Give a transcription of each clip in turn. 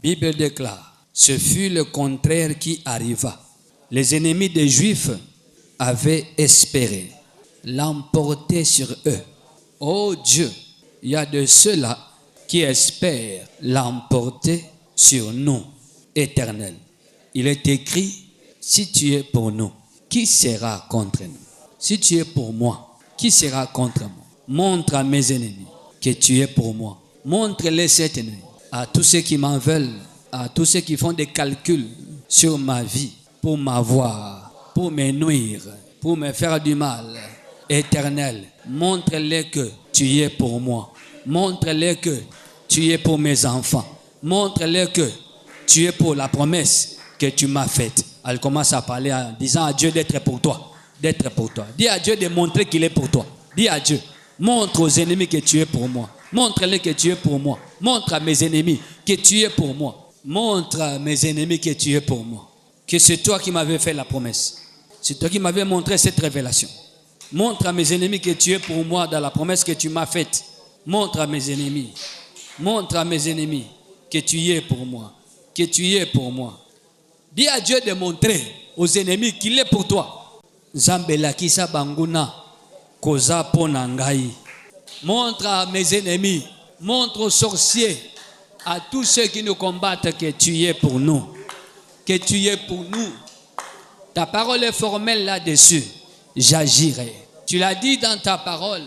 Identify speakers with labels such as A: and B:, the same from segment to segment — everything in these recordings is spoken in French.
A: Bible déclare, ce fut le contraire qui arriva. Les ennemis des Juifs avaient espéré l'emporter sur eux. Oh Dieu, il y a de ceux-là qui espèrent l'emporter sur nous, Éternel. Il est écrit, si tu es pour nous, qui sera contre nous? Si tu es pour moi, qui sera contre moi? Montre à mes ennemis que tu es pour moi. Montre-les cette nuit à tous ceux qui m'en veulent, à tous ceux qui font des calculs sur ma vie pour m'avoir, pour me nuire, pour me faire du mal. Éternel, montre-les que tu es pour moi. Montre-les que tu es pour mes enfants. Montre-les que tu es pour la promesse que tu m'as faite. Elle commence à parler en disant à Dieu d'être pour toi. D'être pour toi. Dis à Dieu de montrer qu'il est pour toi. Dis à Dieu, montre aux ennemis que tu es pour moi. Montre-les que tu es pour moi. Montre à mes ennemis que tu es pour moi. Montre à mes ennemis que tu es pour moi. Que c'est toi qui m'avais fait la promesse. C'est toi qui m'avais montré cette révélation. Montre à mes ennemis que tu es pour moi dans la promesse que tu m'as faite. Montre à mes ennemis. Montre à mes ennemis que tu y es pour moi. Que tu y es pour moi. Dis à Dieu de montrer aux ennemis qu'il est pour toi. Zambelakisa banguna koza ponangai. Montre à mes ennemis. Montre aux sorciers, à tous ceux qui nous combattent que tu y es pour nous. Que tu y es pour nous. Ta parole est formelle là-dessus. J'agirai. Tu l'as dit dans ta parole.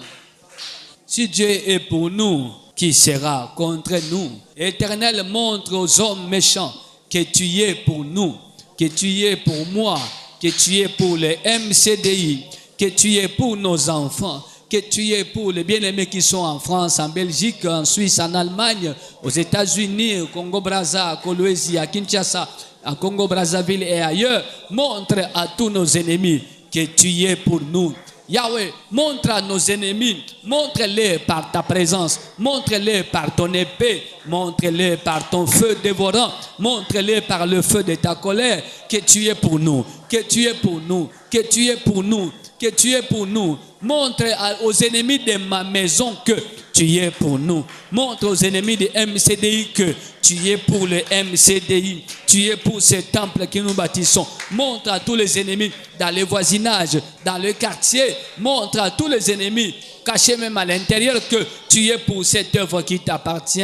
A: Si Dieu est pour nous, qui sera contre nous? Éternel, montre aux hommes méchants que tu y es pour nous, que tu y es pour moi, que tu y es pour les MCDI, que tu y es pour nos enfants, que tu y es pour les bien-aimés qui sont en France, en Belgique, en Suisse, en Allemagne, aux États-Unis, au Congo-Brazza, à Kolwezi, à Kinshasa, à Congo-Brazzaville et ailleurs. Montre à tous nos ennemis que tu y es pour nous. Yahweh, montre à nos ennemis, montre-les par ta présence, montre-les par ton épée, montre-les par ton feu dévorant, montre-les par le feu de ta colère, que tu es pour nous, que tu es pour nous, que tu es pour nous, que tu es pour nous. Montre aux ennemis de ma maison que tu es pour nous. Montre aux ennemis de MCDI que tu es pour le MCDI. Tu es pour ce temple que nous bâtissons. Montre à tous les ennemis dans le voisinage, dans le quartier. Montre à tous les ennemis cachés même à l'intérieur que tu es pour cette œuvre qui t'appartient.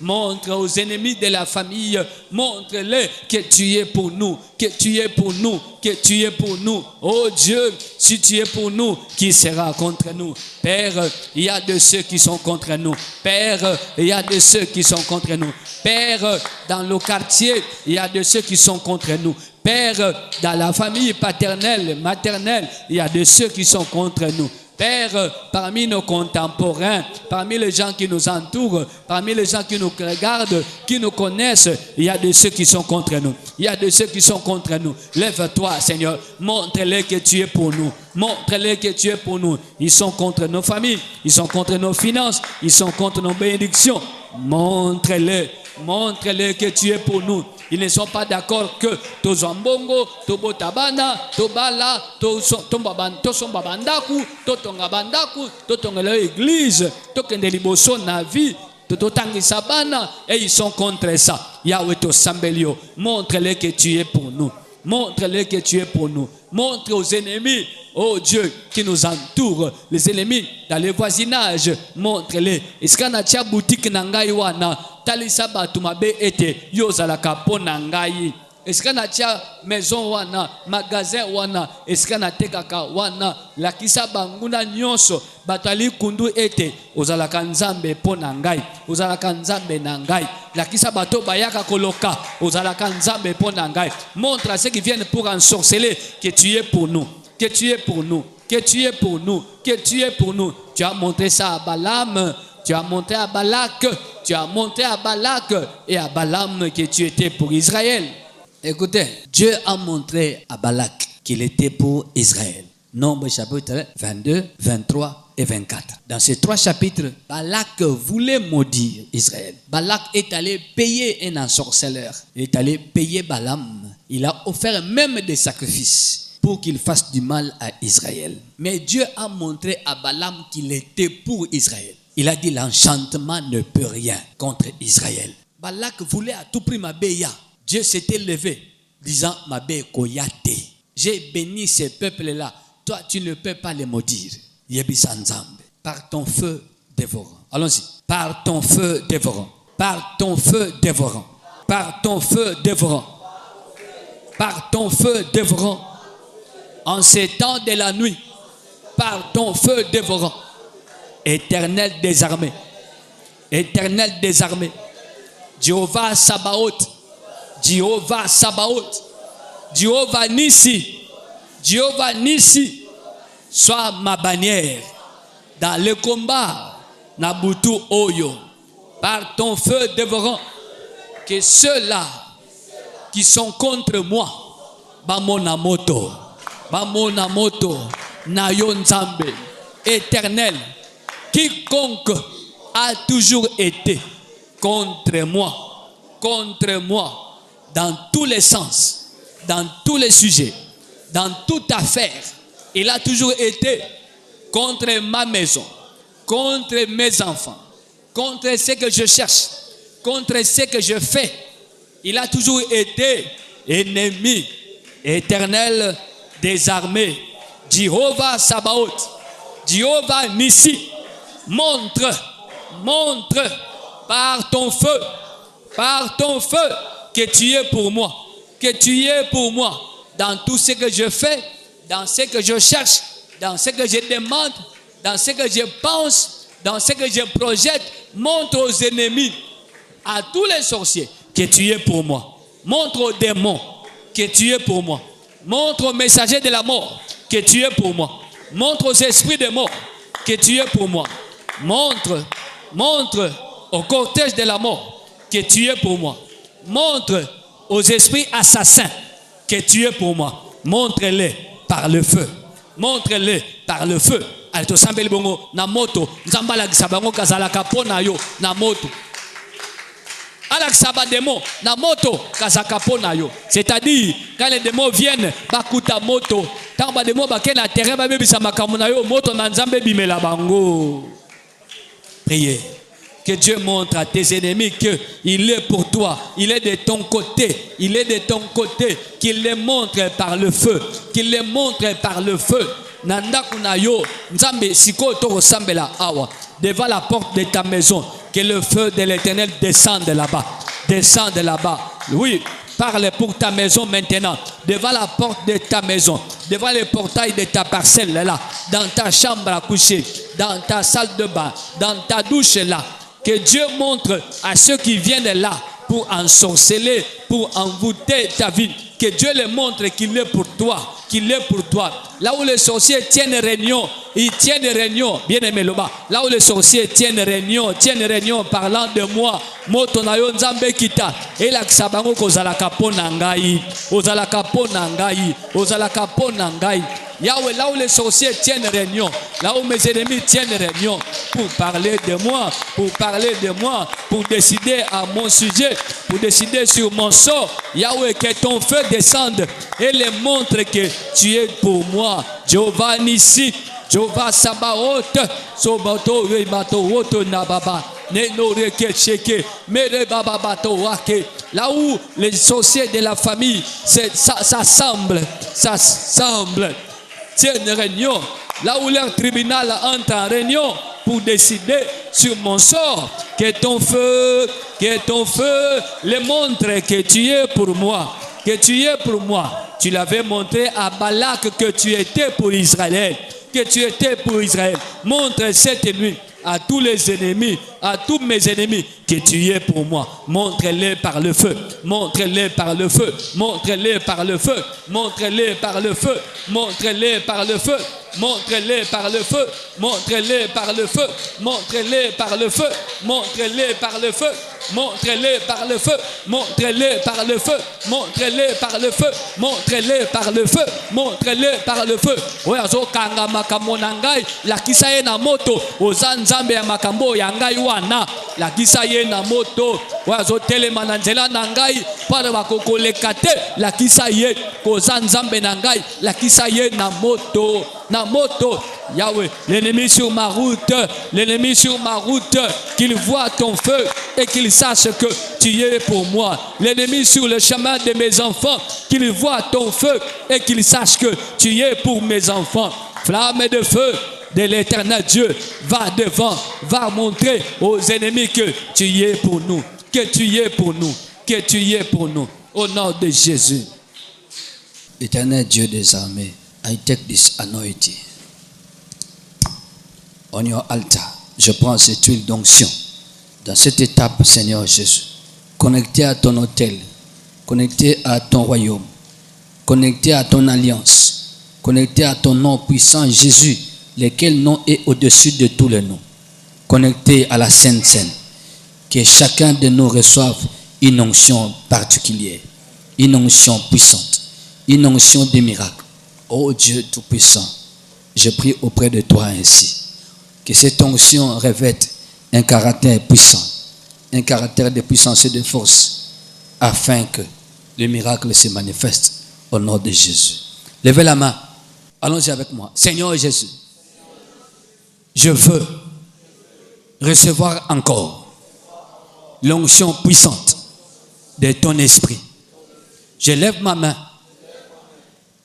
A: Montre aux ennemis de la famille. Montre-les que tu es pour nous, que tu es pour nous, que tu es pour nous. Oh Dieu, si tu es pour nous, qui sera contre nous? Père, il y a de ceux qui sont contre nous. Père, il y a de ceux qui sont contre nous. Père, dans le quartier, il y a de ceux qui sont contre nous. Père, dans la famille paternelle, maternelle, il y a de ceux qui sont contre nous. Père, parmi nos contemporains, parmi les gens qui nous entourent, parmi les gens qui nous regardent, qui nous connaissent, il y a de ceux qui sont contre nous. Il y a de ceux qui sont contre nous. Lève-toi, Seigneur. Montre-les que tu es pour nous. Montre-les que tu es pour nous. Ils sont contre nos familles. Ils sont contre nos finances. Ils sont contre nos bénédictions. Montre-les. Montre-les que tu es pour nous. Ils ne sont pas d'accord que Tozambongo, Tobotabana, Tobala, Tosombabandaku, Totongabandaku, Totongela église, Tokendeliboso Navi, Tototangisabana, et ils sont contre ça. Yahweh Tosambelio, montre-les que tu es pour nous. Montre-les que tu es pour nous. Montre aux ennemis, oh Dieu, qui nous entourent, les ennemis dans le voisinage, montre-les. Est-ce qu'on a tia boutique nangai wana, talisa batumabe ete, yozalaka po nangai. Est-ce qu'on a tia maison wana, magasin wana, est-ce qu'on a tekaka wana, la kisa banguna nyonso, batali kundu ete, ozalaka nzambe po nangai, ozalaka nzambe nangai. La kisa bato bayaka koloka, ozalaka nzambe po nangai. Montre à ceux qui viennent pour ensorceler que tu es pour nous. Que tu es pour nous, que tu es pour nous, que tu es pour nous. Tu as montré ça à Balaam, tu as montré à Balak, tu as montré à Balak et à Balaam que tu étais pour Israël. Écoutez, Dieu a montré à Balak qu'il était pour Israël. Nombre chapitre 22, 23 et 24. Dans ces trois chapitres, Balak voulait maudire Israël. Balak est allé payer un ensorceleur. Il est allé payer Balaam. Il a offert même des sacrifices pour qu'il fasse du mal à Israël. Mais Dieu a montré à Balaam qu'il était pour Israël. Il a dit l'enchantement ne peut rien contre Israël. Balak voulait à tout prix Mabéya. Dieu s'était levé, disant Mabé Koyate. J'ai béni ces peuples-là. Toi, tu ne peux pas les maudire. Yebisa Nzambe. Par ton feu dévorant. Allons-y. Par ton feu dévorant. Par ton feu dévorant. Par ton feu dévorant. Par ton feu dévorant. En ces temps de la nuit. Par ton feu dévorant. Éternel des armées. Éternel des armées. Jéhovah Sabaoth. Jéhovah Sabaoth. Jéhovah Nissi. Jéhovah Nissi. Sois ma bannière. Dans le combat. Nabutu Oyo. Par ton feu dévorant. Que ceux-là qui sont contre moi. Bamonamoto. Bamonamoto. Nayon Nzambe. Éternel. Quiconque a toujours été contre moi, dans tous les sens, dans tous les sujets, dans toute affaire, il a toujours été contre ma maison, contre mes enfants, contre ce que je cherche, contre ce que je fais. Il a toujours été ennemi éternel des armées. Jéhovah Sabaoth, Jéhovah Nissi, montre par ton feu, que tu es pour moi, que tu es pour moi dans tout ce que je fais, dans ce que je cherche, dans ce que je demande, dans ce que je pense, dans ce que je projette. Montre aux ennemis, à tous les sorciers, que tu es pour moi. Montre aux démons que tu es pour moi. Montre aux messagers de la mort que tu es pour moi. Montre aux esprits de mort que tu es pour moi. Montre au cortège de la mort que tu es pour moi. Montre aux esprits assassins que tu es pour moi. Montre-les par le feu. Montre-les par le feu. Alto sambeli bongo na moto. Nzambala kisabango kazalaka pona yo na moto. Alakisaba démon na moto kazaka pona yo. C'est-à-dire quand les démons viennent bakuta moto. Tant ba démon ba kena terrain ba bebisa makambo na yo moto na nzambe bimela bango. Priez. Que Dieu montre à tes ennemis qu'il est pour toi, il est de ton côté, il est de ton côté, qu'il les montre par le feu, qu'il les montre par le feu. Nanda kunayo, nzambe siko toko sambela awa, devant la porte de ta maison, que le feu de l'Éternel descende là-bas, descende là-bas. Oui, parle pour ta maison maintenant, devant la porte de ta maison, devant le portail de ta parcelle là, dans ta chambre à coucher, dans ta salle de bain, dans ta douche là. Que Dieu montre à ceux qui viennent là pour ensorceler, pour envoûter ta vie. Que Dieu les montre qu'il est pour toi, qu'il est pour toi. Là où les sorciers tiennent réunion, ils tiennent réunion, bien aimé Loba. Là où les sorciers tiennent réunion parlant de moi. Motonayo nzambe kita. Et la kisabango kozalaka pona ngai, ozalaka pona ngai, ozalaka pona ngai. Yahweh, là où les sorciers tiennent réunion, là où mes ennemis tiennent réunion, pour parler de moi, pour décider à mon sujet, pour décider sur mon sort. Yahweh, que ton feu descende et les montre que tu es pour moi. Jéhovah Nissi, Jéhovah Sabaoth, Sobato, Rebato, Woto, Nababa, Neno, Reke, Cheke, Mere, Baba, Bato, Wake. Là où les sorciers de la famille s'assemblent, tiennent réunion, là où leur tribunal entre en réunion pour décider sur mon sort, que ton feu les montre que tu es pour moi, que tu es pour moi. Tu l'avais montré à Balak que tu étais pour Israël, que tu étais pour Israël. Montre cette nuit à tous les ennemis, à tous mes ennemis, que tu es pour moi. Montre-les par le feu, montre-les par le feu, montre-les par le feu, montre-les par le feu, montre-les par le feu, montre-les par le feu, montre-les par le feu, montre-les par le feu, montre-les par le feu, montre-les par le feu, montre-les par le feu, montre-les par le feu, montre-les par le feu, montre-les par le feu. Oyazo kanga makambo nangai, la kisaye na moto, ozanzambe ya makambo yangai wana, la kisaye na moto, oyazo telema na nzela nangai, para bakokoleka te, la kisaye kozanzambe nangai, la kisaye na moto. Yahweh, l'ennemi sur ma route, qu'il voit ton feu, et qu'il sache que tu es pour moi. L'ennemi sur le chemin de mes enfants, qu'il voit ton feu et qu'il sache que tu es pour mes enfants. Flamme de feu de l'Éternel Dieu, va devant, va montrer aux ennemis que tu es pour nous, que tu es pour nous, que tu es pour nous. Au nom de Jésus. Éternel Dieu des armées, I take this anointing on your altar. Je prends cette huile d'onction dans cette étape, Seigneur Jésus, connecté à ton autel, connecté à ton royaume, connecté à ton alliance, connecté à ton nom puissant Jésus, lequel nom est au-dessus de tous les noms, connecté à la Sainte Seine. Que chacun de nous reçoive une onction particulière, une onction puissante, une onction des miracles. Oh Dieu Tout-Puissant, je prie auprès de toi ainsi, que cette onction revête un caractère puissant, un caractère de puissance et de force, afin que le miracle se manifeste au nom de Jésus. Levez la main, allons-y avec moi. Seigneur Jésus, je veux recevoir encore l'onction puissante de ton esprit. Je lève ma main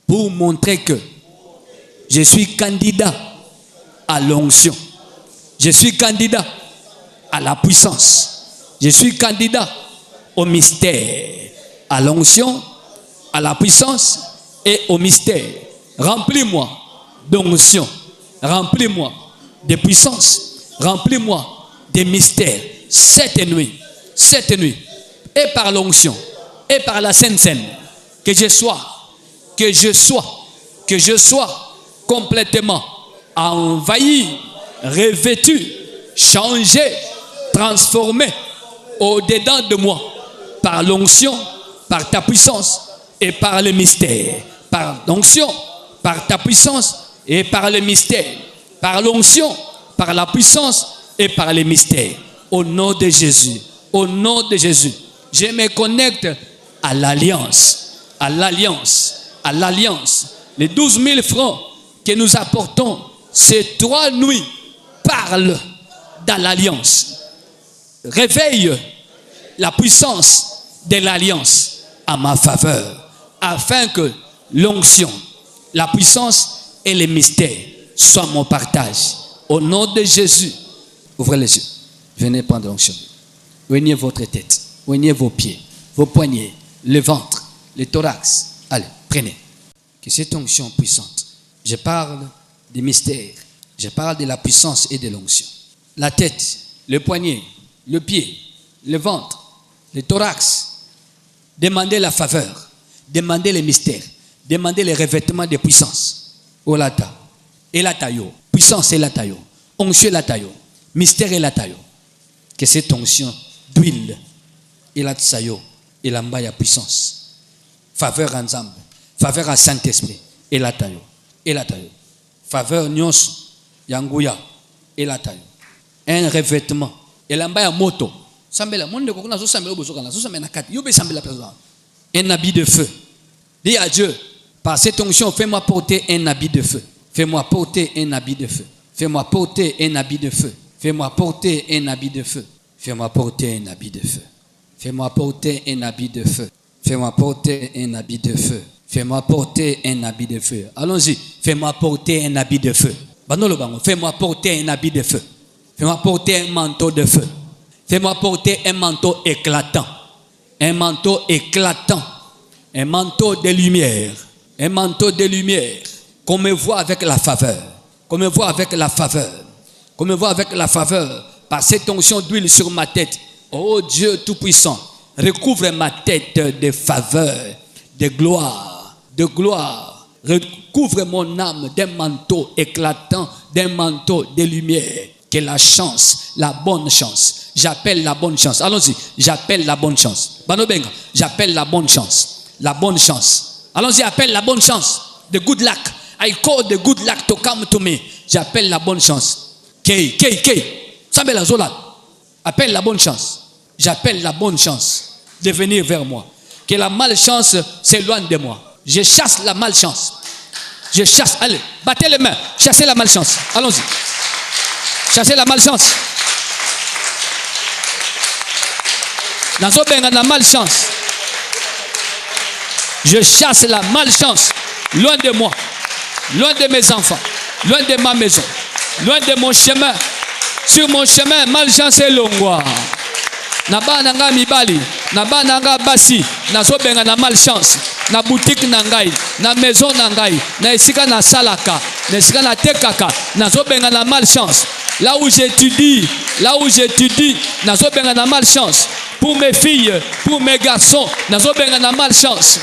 A: pour montrer que je suis candidat à l'onction. Je suis candidat à la puissance. Je suis candidat au mystère, à l'onction, à la puissance et au mystère. Remplis-moi d'onction, remplis-moi de puissance, remplis-moi de mystère. Cette nuit, et par l'onction, et par la Sainte Seine, que je sois complètement envahi, revêtu, changé, transformé au-dedans de moi par l'onction, par ta puissance et par le mystère. Par l'onction, par ta puissance et par le mystère. Par l'onction, par la puissance et par le mystère. Au nom de Jésus, au nom de Jésus, je me connecte à l'alliance, à l'alliance, à l'alliance. Les 12 000 francs que nous apportons ces 3 nuits parlent dans l'alliance. Réveille la puissance de l'alliance à ma faveur, afin que l'onction, la puissance et les mystères soient mon partage. Au nom de Jésus, ouvrez les yeux. Venez prendre l'onction. Oignez votre tête, oignez vos pieds, vos poignets, le ventre, le thorax. Allez, prenez. Que cette onction puissante, je parle des mystères, je parle de la puissance et de l'onction. La tête, le poignet, le pied, le ventre, le thorax. Demandez la faveur, demandez les mystères, demandez les revêtements de puissance. Olata, elatayo, puissance elatayo, onction elatayo, mystère elatayo. Que cette onction d'huile elatsayo, elambaya puissance. Faveur ensemble, faveur à Saint-Esprit, elatayo, elatayo. Faveur nyos yanguya, elatayo. Un revêtement, elambaya moto. Sambela, monde kokuna so sambela bosokana, so sambela nakati. Yobe sambela présent. Un habit de feu. Dis à Dieu, par cette onction, fais-moi porter un habit de feu. Fais-moi porter un habit de feu. Fais-moi porter un habit de feu. Fais-moi porter un habit de feu. Fais-moi porter un habit de feu. Fais-moi porter un habit de feu. Fais-moi porter un habit de feu. Fais-moi porter un habit de feu. Allons-y. Fais-moi porter un habit de feu. Fais-moi porter un habit de feu. Fais-moi porter un manteau de feu. Fais-moi porter un manteau éclatant. Un manteau éclatant. Un manteau de lumière. Un manteau de lumière. Qu'on me voit avec la faveur. Qu'on me voit avec la faveur. Qu'on me voit avec la faveur. Par cette onction d'huile sur ma tête. Oh Dieu Tout-Puissant. Recouvre ma tête de faveur. De gloire. De gloire. Recouvre mon âme d'un manteau éclatant. D'un manteau de lumière. Que la chance, la bonne chance. J'appelle la bonne chance. Allons-y. J'appelle la bonne chance. Banobenga. J'appelle la bonne chance. La bonne chance. Allons-y. Appelle la bonne chance. The good luck. I call the good luck to come to me. J'appelle la bonne chance. Kei. Sambela Zola. Appelle la bonne chance. J'appelle la bonne chance de venir vers moi. Que la malchance s'éloigne de moi. Je chasse la malchance. Je chasse. Allez, battez les mains. Chassez la malchance. Allons-y. Chassez la malchance. Nazo benga na malchance. Je chasse la malchance loin de moi, loin de mes enfants, loin de ma maison, loin de mon chemin. Sur mon chemin, malchance est longwa. Naba nanga mibali, naba nanga basi, nazo benga na malchance. Na boutique nangai, na maison nangai, na esika na salaka, na esika na tekaka, nazo benga na malchance. Là où j'étudie, nazo benga na malchance. Pour mes filles, pour mes garçons, nazo benga na malchance.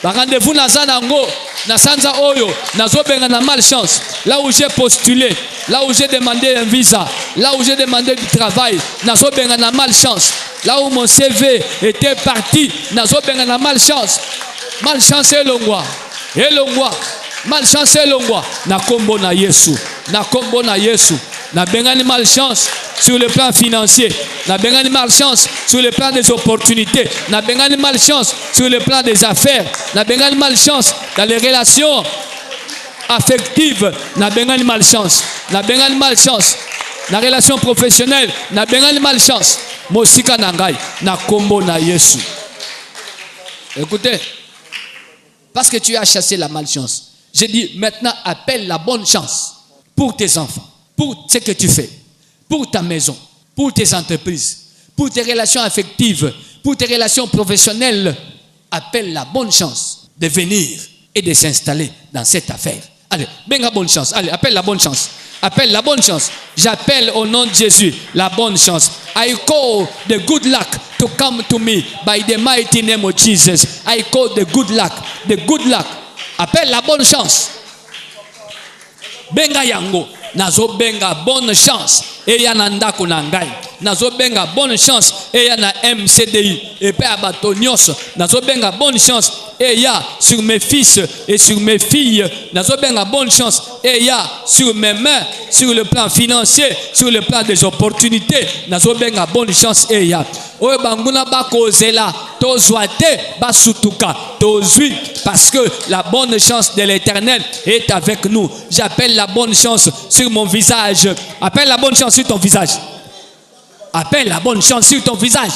A: Par rendez-vous na zanango, na sanza oyo, nazo benga na malchance. Là où j'ai postulé, là où j'ai demandé un visa, là où j'ai demandé du travail, nazo benga na malchance. Là où mon CV était parti, nazo benga na malchance. Malchance elongwa, malchance elongwa. Na kombo na Yesu, na kombo na Yesu. Na bengani malchance sur le plan financier, na bengani malchance sur le plan des opportunités, na bengani malchance sur le plan des affaires, na bengani malchance dans les relations affectives, na bengani malchance, na bengani malchance na relation professionnelle, na bengani malchance. Mosika nangai, na kombo na Yesu. Écoutez, parce que tu as chassé la malchance, je dis maintenant appelle la bonne chance pour tes enfants, pour ce que tu fais, pour ta maison, pour tes entreprises, pour tes relations affectives, pour tes relations professionnelles. Appelle la bonne chance de venir et de s'installer dans cette affaire. Allez, benga bonne chance. Allez, appelle la bonne chance. Appelle la bonne chance. J'appelle au nom de Jésus la bonne chance. I call the good luck to come to me by the mighty name of Jesus. I call the good luck. The good luck. Appelle la bonne chance. Benga yango. Nazo benga bonne chance. Eya nandako nangai. Nazo benga bonne chance. Eya na MCDI. Et pe abato nyos. Nazo benga bonne chance. Eya sur mes fils et sur mes filles. Nazo benga bonne chance. Eya sur mes mains. Sur le plan financier. Sur le plan des opportunités. Nazo benga bonne chance. Eya. Oye banguna bako zela. Tozoate basutuka. Tozui. Parce que la bonne chance de l'Éternel est avec nous. J'appelle la bonne chance sur mon visage. Appelle la bonne chance sur ton visage. Appelle la bonne chance sur ton visage.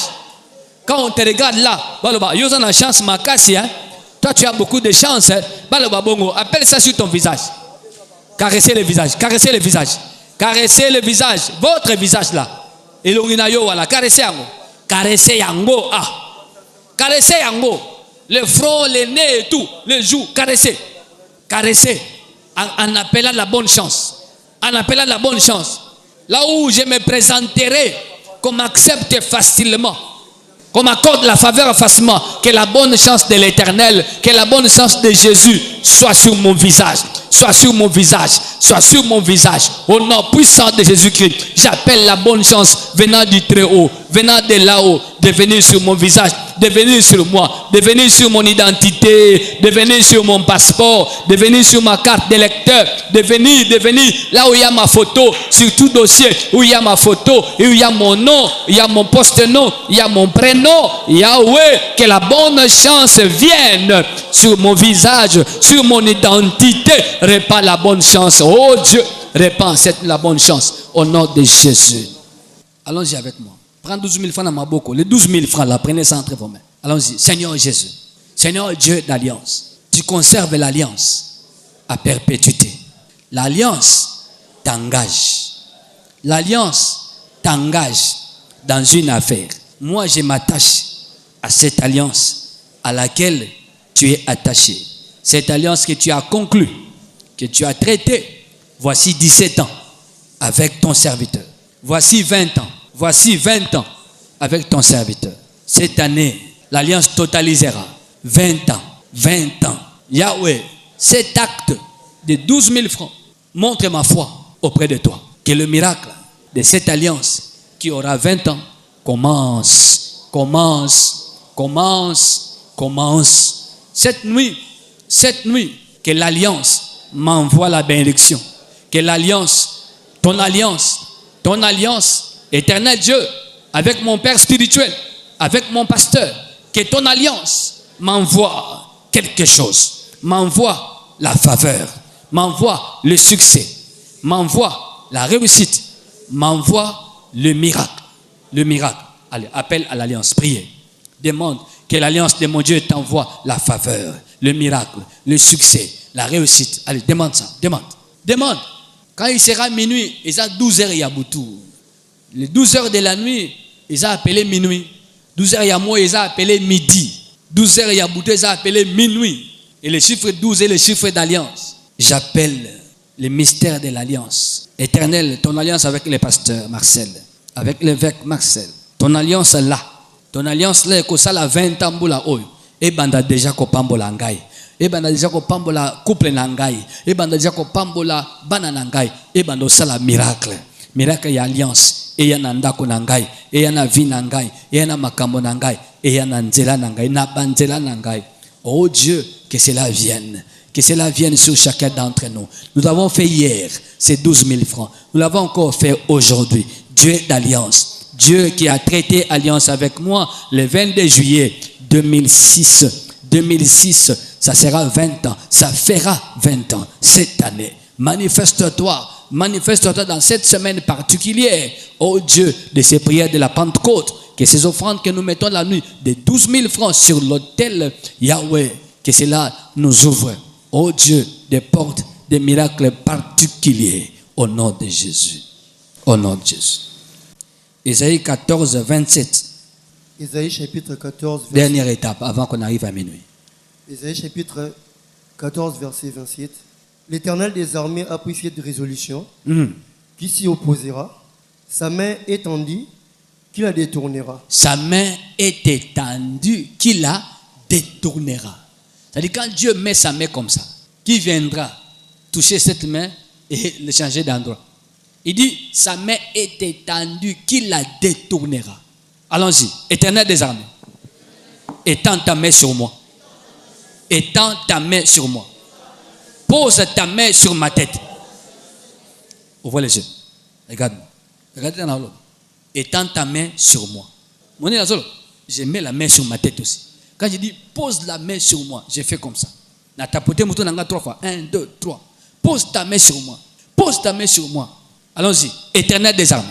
A: Quand on te regarde là, il y a une chance makasi, hein? Toi tu as beaucoup de chance, hein? Appelle ça sur ton visage. Caressez le visage, caressez le visage, caressez le visage, votre visage là. Et l'onginayo voilà, caressez yango, caressez yango, ah, caressez yango, le front, le nez et tout, les joues, caressez, caressez, en appelant la bonne chance, en appelant la bonne chance. Là où je me présenterai, qu'on m'accepte facilement, qu'on m'accorde la faveur facilement, que la bonne chance de l'Éternel, que la bonne chance de Jésus soit sur mon visage, soit sur mon visage, soit sur mon visage. Au nom puissant de Jésus-Christ, j'appelle la bonne chance venant du Très-Haut, venant de là-haut, de venir sur mon visage, de venir sur moi, de venir sur mon identité, de venir sur mon passeport, de venir sur ma carte d'électeur, de venir là où il y a ma photo, sur tout dossier où il y a ma photo, où il y a mon nom, il y a mon poste-nom, il y a mon prénom. Yahweh, que la bonne chance vienne sur mon visage, sur mon identité. Répand la bonne chance. Oh Dieu, répand la bonne chance au nom de Jésus. Allons-y avec moi. Prends 12 000 francs dans ma boucle. Les 12 000 francs là, prenez ça entre vos mains. Allons-y. Seigneur Jésus, Seigneur Dieu d'alliance, tu conserves l'alliance à perpétuité. L'alliance t'engage. L'alliance t'engage dans une affaire. Moi, je m'attache à cette alliance à laquelle tu es attaché. Cette alliance que tu as conclue, que tu as traitée, voici 17 ans avec ton serviteur. Voici 20 ans. Voici 20 ans avec ton serviteur. Cette année, l'alliance totalisera 20 ans. 20 ans. Yahweh, cet acte de 12 000 francs montre ma foi auprès de toi. Que le miracle de cette alliance qui aura 20 ans commence. Cette nuit, que l'alliance m'envoie la bénédiction. Que l'alliance, ton alliance, éternel Dieu, avec mon Père spirituel, avec mon pasteur, que ton alliance m'envoie quelque chose, m'envoie la faveur, m'envoie le succès, m'envoie la réussite, m'envoie le miracle. Le miracle. Allez, appelle à l'alliance, priez. Demande que l'alliance de mon Dieu t'envoie la faveur, le miracle, le succès, la réussite. Allez, demande ça, demande. Quand il sera minuit, il y a 12 heures Yaboutou. Les 12 heures de la nuit, ils ont appelé minuit. 12 heures Yamo, ils ont appelé midi. 12 heures Yaboutou, ils ont appelé minuit. Et le chiffre 12 est le chiffre d'alliance. J'appelle le mystère de l'alliance. Éternel, ton alliance avec le pasteur Marcel, avec l'évêque Marcel. Ton alliance là. Ton alliance là, que ça la 20 ans boula oyo. Et banda déjà ko pambola ngai. Et banda déjà ko pambola couple nangai. Et banda déjà ko pambola bana nangai. Et banda ça la miracle. Miracle y alliance. Et yana ndako nangai. Et yana vie nangai. Et yana makambo nangai. Et yana nzela nangai. Na banzela nangai. Oh Dieu, que cela vienne. Que cela vienne sur chacun d'entre nous. Nous l'avons fait hier, c'est 12 000 francs. Nous l'avons encore fait aujourd'hui. Dieu d'alliance. Dieu qui a traité alliance avec moi le 22 juillet 2006. 2006, ça sera 20 ans. Ça fera 20 ans cette année. Manifeste-toi dans cette semaine particulière. Oh Dieu, de ces prières de la Pentecôte. Que ces offrandes que nous mettons la nuit de 12 000 francs sur l'autel Yahweh. Que cela nous ouvre. Oh Dieu, des portes, des miracles particuliers au nom de Jésus. Au nom de Jésus. Isaïe 14, 27.
B: Isaïe chapitre 14, verset...
A: Dernière étape avant qu'on arrive à minuit.
B: Isaïe chapitre 14, verset 27. L'Éternel des armées a pris cette résolution. Qui s'y opposera? Sa main étendue, qui la détournera.
A: Sa main est étendue, qui la détournera. C'est-à-dire quand Dieu met sa main comme ça, qui viendra toucher cette main et le changer d'endroit? Il dit, sa main est étendue, qui la détournera. Allons-y, Éternel des armées, étends ta main sur moi. Étends ta main sur moi. Pose ta main sur ma tête. Ouvre les yeux. Regarde-moi. Regardez dans l'eau. Étends ta main sur moi. Je mets la main sur ma tête aussi. Quand je dis pose la main sur moi, j'ai fait comme ça. Na tapoté mouton nanga 3 fois. 1, 2, 3. Pose ta main sur moi. Pose ta main sur moi. Allons-y. Éternel des armées.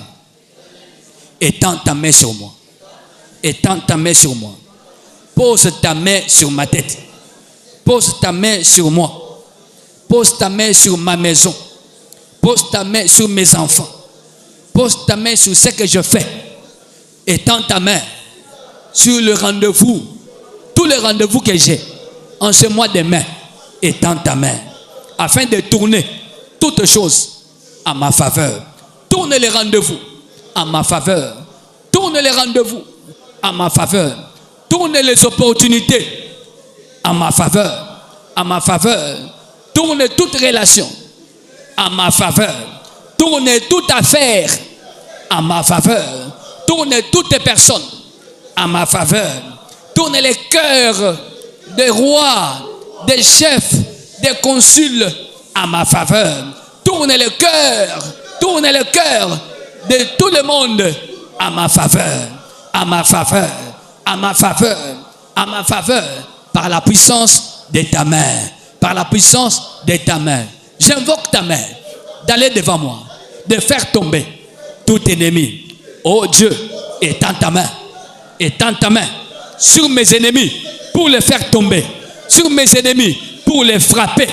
A: Étends ta main sur moi. Étends ta main sur moi. Pose ta main sur ma tête. Pose ta main sur moi. Pose ta main sur ma maison. Pose ta main sur mes enfants. Pose ta main sur ce que je fais. Étends ta main sur le rendez-vous. Tous les rendez-vous que j'ai en ce mois de mai. Étends ta main afin de tourner toutes choses à ma faveur. Tourne les rendez-vous à ma faveur. Tourne les rendez-vous à ma faveur. Tourne les opportunités à ma faveur. À ma faveur. Tourne toute relation à ma faveur. Tourne toute affaire à ma faveur. Tourne toutes personnes à ma faveur. Tourne les cœurs des rois, des chefs, des consuls à ma faveur. Tourne le cœur de tout le monde à ma faveur. À ma faveur. À ma faveur. À ma faveur. Par la puissance de ta main. Par la puissance de ta main. J'invoque ta main d'aller devant moi, de faire tomber tout ennemi. Oh Dieu, étends ta main. Étends ta main sur mes ennemis pour les faire tomber. Sur mes ennemis pour les frapper.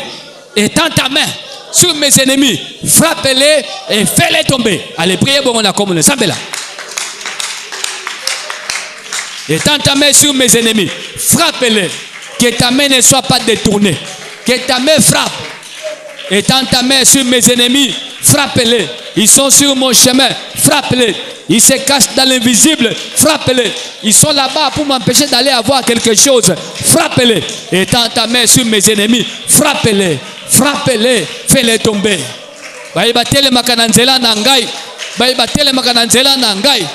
A: Étends ta main sur mes ennemis. Frappe-les et fais-les tomber. Allez, priez pour mon commune. Sambela. Étends ta main sur mes ennemis. Frappe-les. Que ta main ne soit pas détournée. Que ta main frappe. Étends ta main sur mes ennemis. Frappe-les. Ils sont sur mon chemin. Frappe-les. Ils se cachent dans l'invisible. Frappe-les. Ils sont là-bas pour m'empêcher d'aller avoir quelque chose. Frappe-les. Étends ta main sur mes ennemis. Frappe-les. Frappe-les. Fais-les tomber. Baïbatele makananzela nangai. Baïbatele makananzela nangai.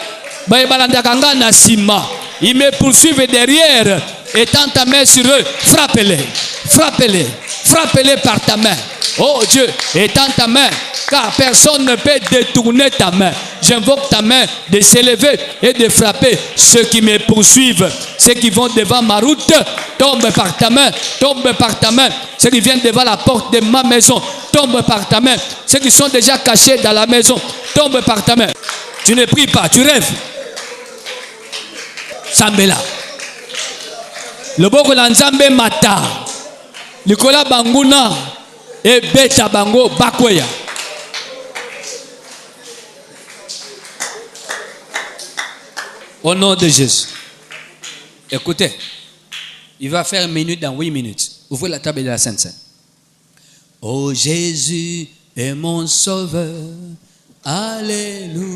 A: Baïbalandakanga nasima. Ils me poursuivent derrière. Étends ta main sur eux. Frappe-les. Frappe-les. Frappe-les par ta main. Oh Dieu, étends ta main, car personne ne peut détourner ta main. J'invoque ta main de s'élever et de frapper ceux qui me poursuivent. Ceux qui vont devant ma route, tombe par ta main, tombe par ta main. Ceux qui viennent devant la porte de ma maison, tombe par ta main. Ceux qui sont déjà cachés dans la maison, tombe par ta main. Tu ne pries pas, tu rêves. sambela. Loboko la nzambe mata. Likola banguna e beta bango bakweya. Au nom de Jésus. Écoutez, il va faire 1 minute dans 8 minutes. Ouvrez la table de la Sainte Seine. Oh Jésus est mon sauveur. Alléluia.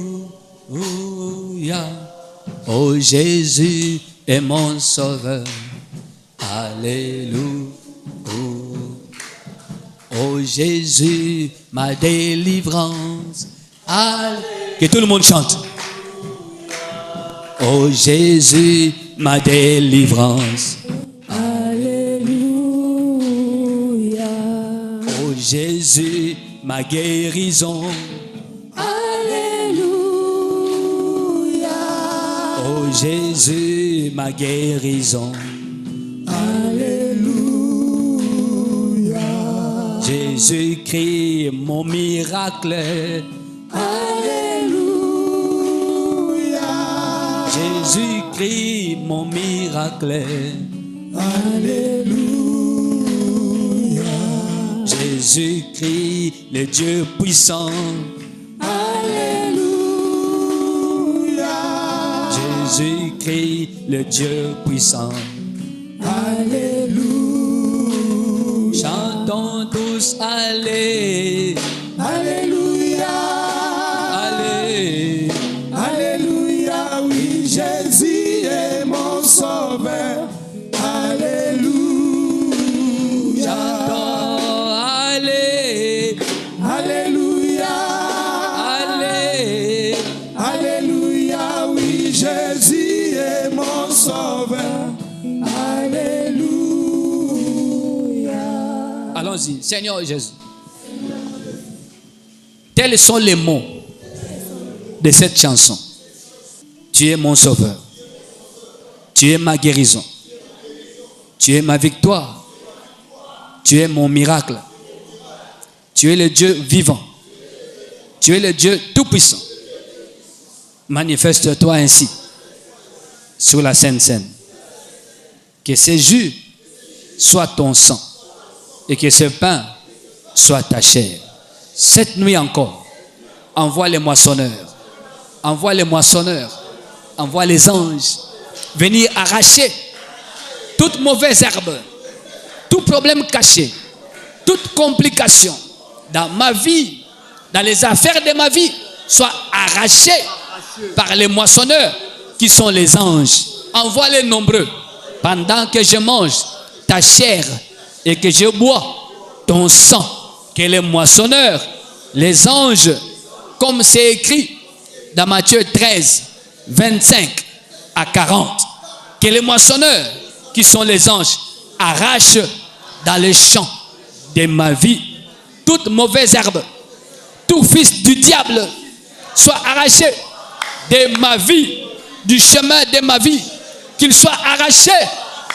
A: Oh Jésus est mon sauveur. Alléluia. Oh Jésus, ma délivrance. Que tout le monde chante. Oh Jésus, ma délivrance.
C: Alléluia.
A: Oh Jésus, ma guérison.
C: Alléluia.
A: Oh Jésus, ma guérison.
C: Alléluia.
A: Jésus-Christ, mon miracle.
C: Alléluia.
A: Jésus-Christ, mon miracle.
C: Alléluia.
A: Jésus-Christ, le Dieu puissant.
C: Alléluia.
A: Jésus-Christ, le Dieu puissant.
C: Alléluia.
A: Chantons tous, allez.
C: Alléluia.
A: Allez.
C: Alléluia, oui, Jésus est mon sauveur. Alléluia.
A: Chantons, allez.
C: Alléluia.
A: Allez.
C: Alléluia, oui, Jésus est mon sauveur. Alléluia.
A: Allons-y, Seigneur Jésus. Tels sont les mots de cette chanson. Tu es mon sauveur. Tu es ma guérison. Tu es ma victoire. Tu es mon miracle. Tu es le Dieu vivant. Tu es le Dieu tout-puissant. Manifeste-toi ainsi sur la Sainte Seine. Que ce jus soit ton sang et que ce pain soit ta chair. Cette nuit encore, envoie les moissonneurs. Envoie les moissonneurs. Envoie les anges venir arracher toute mauvaise herbe, tout problème caché, toute complication dans ma vie, dans les affaires de ma vie, soit arraché par les moissonneurs qui sont les anges. Envoie-les nombreux pendant que je mange ta chair et que je bois ton sang. Que les moissonneurs, les anges, comme c'est écrit dans Matthieu 13, 25 à 40, que les moissonneurs, qui sont les anges, arrachent dans les champs de ma vie toute mauvaise herbe, tout fils du diable soit arraché de ma vie, du chemin de ma vie, qu'il soit arraché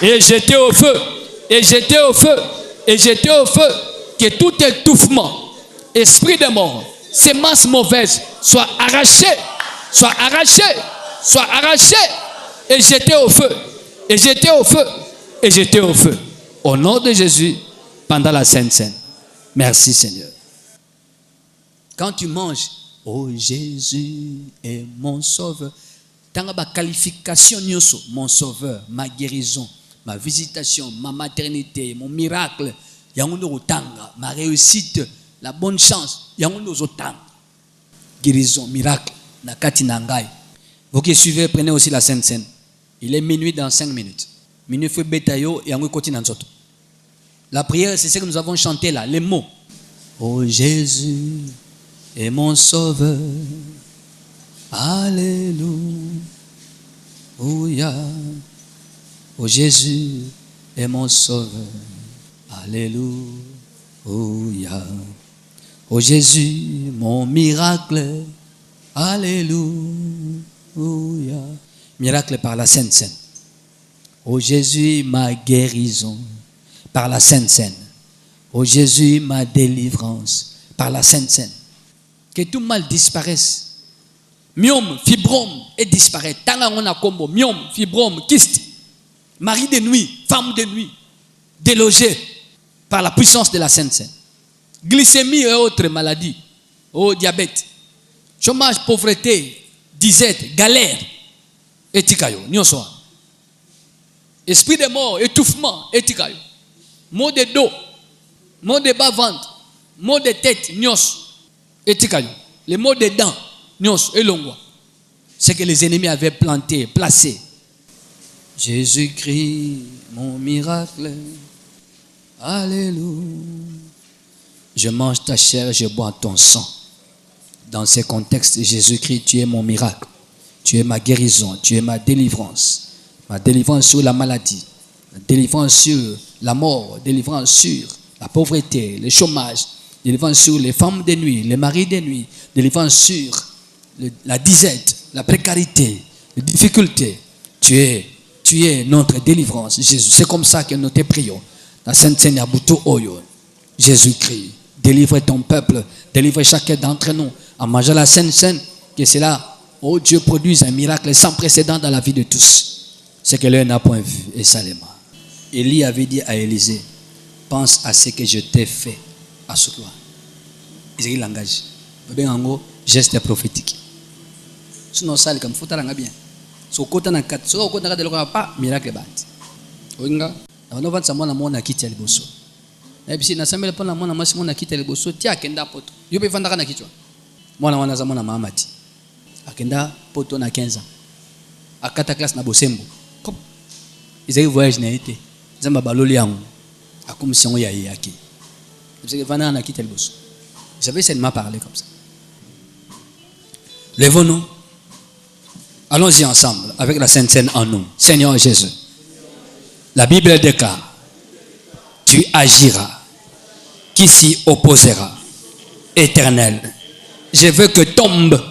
A: et jeté au feu, et jeté au feu, et jeté au feu, que tout étouffement, esprit de mort, sémence mauvaise soit arraché, soit arraché, soit arraché, et jeté au feu, et jeté au feu, et jeté au feu. Au nom de Jésus, pendant la Sainte Seine. Merci Seigneur. Quand tu manges, oh Jésus est mon sauveur. Dans la qualification, mon sauveur, ma guérison, ma visitation, ma maternité, mon miracle, ma réussite, la bonne chance, guérison, miracle, nakati nangai. Vous qui suivez, prenez aussi la Sainte Seine. Il est minuit dans 5 minutes. Minuit fait betayo et on continue en sorte. La prière, c'est ce que nous avons chanté là, les mots. Oh Jésus est mon sauveur. Alléluia. Oh Jésus est mon sauveur. Alléluia. Oh Jésus, mon miracle. Alléluia. Miracle par la Sainte Seine. Oh Jésus, ma guérison par la Sainte Seine. Oh Jésus, ma délivrance par la Sainte Seine. Que tout mal disparaisse. Myome, fibrome, et disparaît. Tanga on a combo, myome, fibrome, kyste, mari de nuit, femme de nuit, délogé par la puissance de la Sainte Seine. Glycémie et autres maladies, diabète, chômage, pauvreté, disette, galère, et tikayo, nyonso. Esprit de mort, étouffement, et tikayo. Maux de dos, maux de bas-ventre, maux de tête, nyos, et tikayo. Les maux de dents, nyos, et longwa. C'est que les ennemis avaient planté, placé. Jésus-Christ, mon miracle. Alléluia. Je mange ta chair, je bois ton sang. Dans ces contextes, Jésus-Christ, tu es mon miracle. Tu es ma guérison, tu es ma délivrance. Ma délivrance sur la maladie, ma délivrance sur la mort, délivrance sur la pauvreté, le chômage, délivrance sur les femmes de nuit, les maris de nuit, délivrance sur la disette, la précarité, les difficultés. Tu es notre délivrance, Jésus. C'est comme ça que nous te prions. La Sainte Seigneur Boutou Oyo, Jésus-Christ, délivre ton peuple, délivre chacun d'entre nous en mangeant la Sainte Seine, que cela, oh Dieu, produise un miracle sans précédent dans la vie de tous. C'est que l'un n'a point vu, et salement. Élie avait dit à Élisée, pense à ce que je t'ai fait à ce quoi. Il langage. Geste prophétique. Sinon, ça, comme faut bien. So kota na kat so kota de lokwa pa miracle bat oinga na vant sa mona mona kiti ya liboso na bisi na sambela pona mona masi mona kiti ya liboso tia kenda poto yope vanda na kichwa mona za mona mamati akenda poto na 15 ans akata classe na bosembo kop izaki voyage na été zamba baloli yango akumisiango ya yaki bisi vanda na kiti ya liboso j'avais seulement parlé comme ça. Lèvons-nous. Allons-y ensemble avec la Sainte Seine en nous. Seigneur Jésus, la Bible déclare, tu agiras, qui s'y opposera, Éternel. Je veux que tombe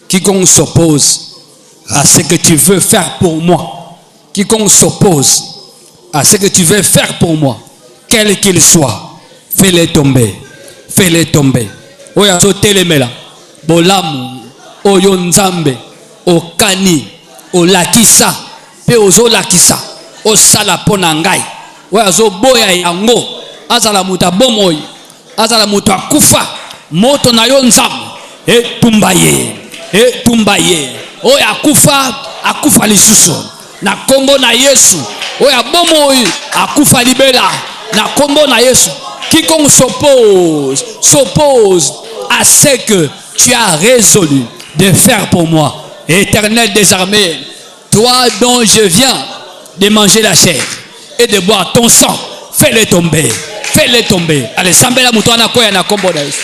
A: quiconque s'oppose à ce que tu veux faire pour moi. Quiconque s'oppose à ce que tu veux faire pour moi, quel qu'il soit, fais-les tomber. Fais-les tomber. Oya sauter les mela. Bolamu, oyo nzambe. Okani, olakisa, pe ozo lakisa, osala pona ngai. Oya zo boya yango, azala muta bomoi, azala muta kufa, moto na yo nzambe, tumbaye, oya akufa lisusu, na kombo na Yesu, oya bomoi, akufa libela, na kombo na Yesu. Quiconque s'oppose à ce que tu as résolu de faire pour moi. Éternel des armées, toi dont je viens de manger la chair et de boire ton sang, fais-les tomber. Fais-les tomber. Allez, sambela mutwana koya na kombo na Yesu.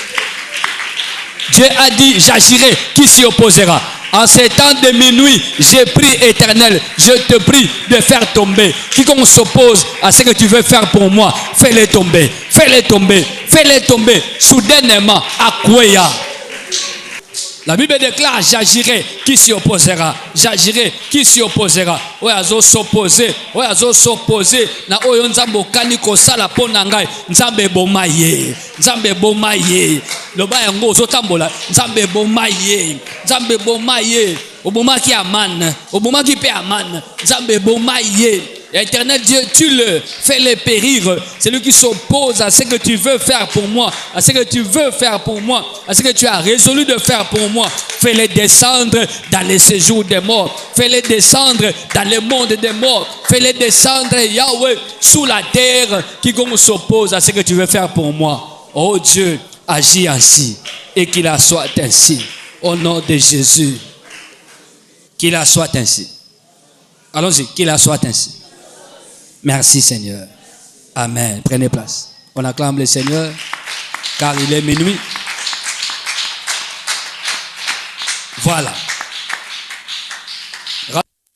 A: Dieu a dit, j'agirai, qui s'y opposera? En ces temps de minuit, j'ai pris, Éternel, je te prie de faire tomber. Quiconque s'oppose à ce que tu veux faire pour moi, fais-les tomber. Fais-les tomber. Fais-les tomber. Soudainement, à Kouya. La Bible déclare, j'agirai, qui s'y opposera? J'agirai, qui s'y opposera? Oyazo s'opposer, oyazo s'opposer. Na oyo nzambo kani kosala pona ngai, nzambe bomaye, nzambe bomaye. Loba yango ozotambola, nzambe bomaye, nzambe bomaye. Obomaki aman, obomaki pe aman, nzambe bomaye. Éternel Dieu, tue-le, fais-le périr. Celui qui s'oppose à ce que tu veux faire pour moi, à ce que tu veux faire pour moi, à ce que tu as résolu de faire pour moi, fais-les descendre dans les séjours des morts, fais-les descendre dans le monde des morts, fais-les descendre, Yahweh, sous la terre, quiconque s'oppose à ce que tu veux faire pour moi. Oh Dieu, agis ainsi et qu'il en soit ainsi. Au nom de Jésus, qu'il en soit ainsi. Allons-y, qu'il en soit ainsi. Merci Seigneur. Amen. Prenez place. On acclame le Seigneur car il est minuit. Voilà.